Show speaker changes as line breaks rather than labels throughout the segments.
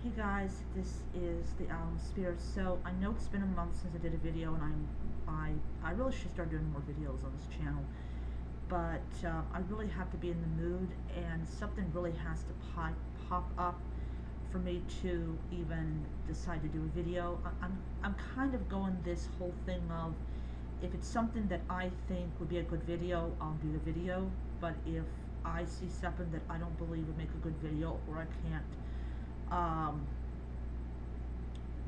Hey guys, this is the Alum Spears. So I know it's been a month since I did a video, and I really should start doing more videos on this channel. But I really have to be in the mood, and something really has to pop up for me to even decide to do a video. I'm kind of going this whole thing of, if it's something that I think would be a good video, I'll do the video. But if I see something that I don't believe would make a good video, or I can't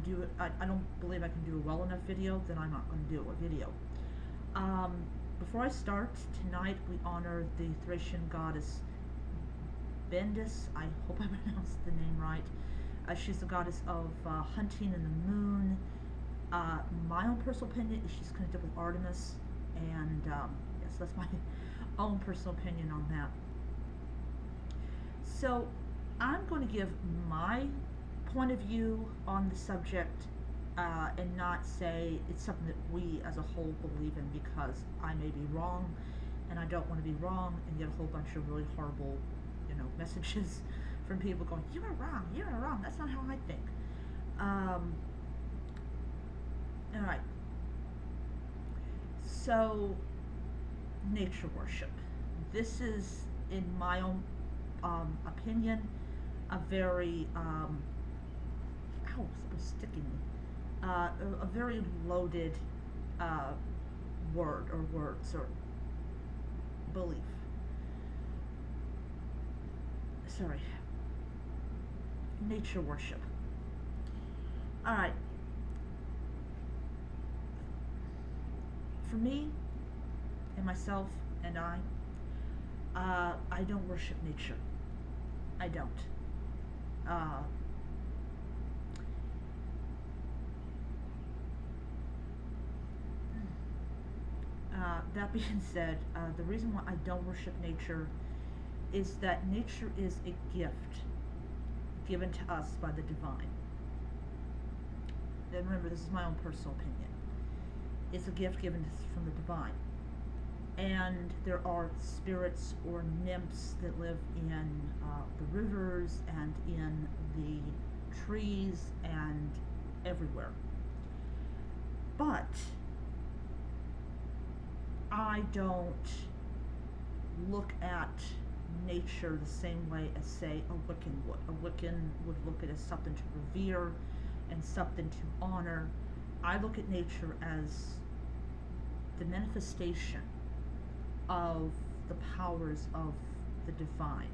do it, I don't believe I can do a well enough video, then I'm not going to do a video. Before I start, tonight we honor the Thracian goddess Bendis. I hope I pronounced the name right. She's the goddess of hunting and the moon. My own personal opinion is she's connected with Artemis, and yes, that's my own personal opinion on that. So I'm going to give my point of view on the subject, and not say it's something that we as a whole believe in, because I may be wrong, and I don't want to be wrong and get a whole bunch of really horrible, messages from people going, you are wrong, that's not how I think. Alright, so nature worship. This is, in my own opinion, a very ow, something's sticking me. A very loaded word or words or belief. Sorry. Nature worship. Alright. For me and myself and I don't worship nature. I don't. That being said, the reason why I don't worship nature is that nature is a gift given to us by the divine. And remember, this is my own personal opinion. It's a gift given from the divine. And there are spirits or nymphs that live in the rivers and in the trees and everywhere. But I don't look at nature the same way as, say, a Wiccan would. A Wiccan would look at it as something to revere and something to honor. I look at nature as the manifestation of the powers of the divine.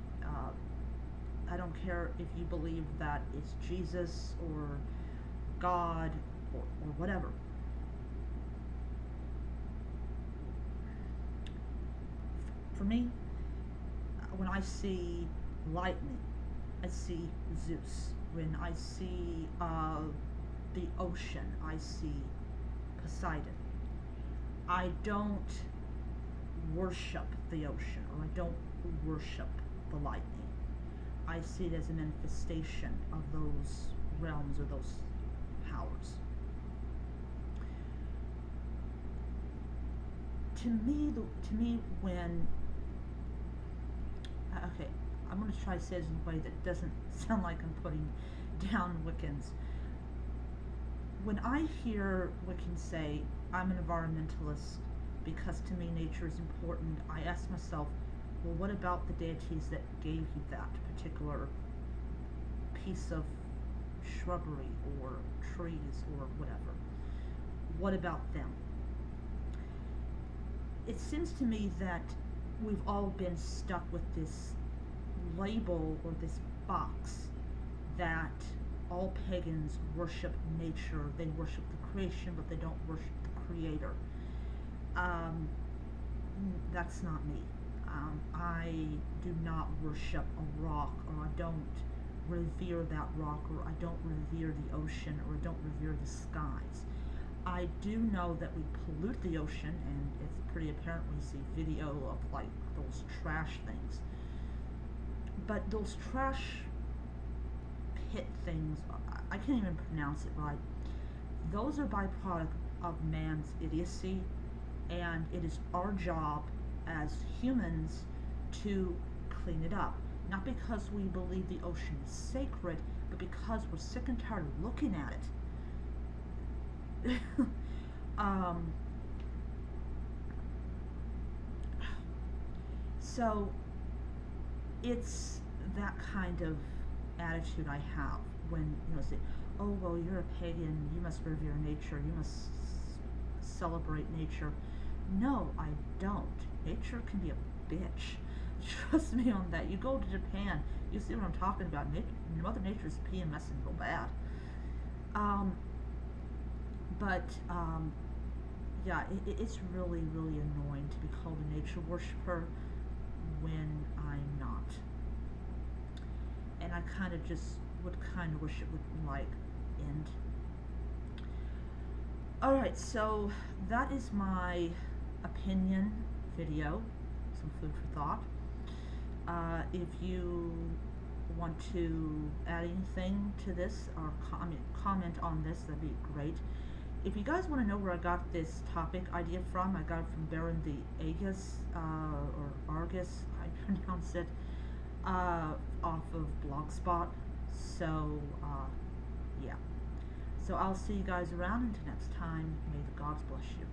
I don't care if you believe that it's Jesus or God or whatever. For me, when I see lightning, I see Zeus. When I see the ocean, I see Poseidon. I don't worship the ocean, or I don't worship the lightning. I see it as a manifestation of those realms or those powers. To me, when okay, I'm going to try to say this in a way that doesn't sound like I'm putting down Wiccans. When I hear Wiccans say, I'm an environmentalist because to me nature is important, I ask myself, well, what about the deities that gave you that particular piece of shrubbery or trees or whatever? What about them? It seems to me that we've all been stuck with this label or this box that all pagans worship nature. They worship the creation, but they don't worship the creator. That's not me. I do not worship a rock, or I don't revere that rock, or I don't revere the ocean, or I don't revere the skies. I do know that we pollute the ocean, and it's pretty apparent when you see video of like those trash things. But those trash pit things, I can't even pronounce it right. Those are byproduct of man's idiocy, and it is our job as humans to clean it up. Not because we believe the ocean is sacred, but because we're sick and tired of looking at it. um, so it's that kind of attitude I have when, say, oh, well, you're a pagan, you must revere nature, you must celebrate nature. No, I don't. Nature can be a bitch. Trust me on that. You go to Japan, you see what I'm talking about. Mother Nature's PMSing real bad. But yeah, it's really, really annoying to be called a nature worshiper when I'm not. And I kind of just would kind of wish it would end. Alright, so that is my opinion video, some food for thought. If you want to add anything to this or comment on this, that'd be great. If you guys want to know where I got this topic idea from, I got it from Baring the Aegis, or Argus, I pronounce it, off of Blogspot. So, yeah. So I'll see you guys around until next time. May the gods bless you.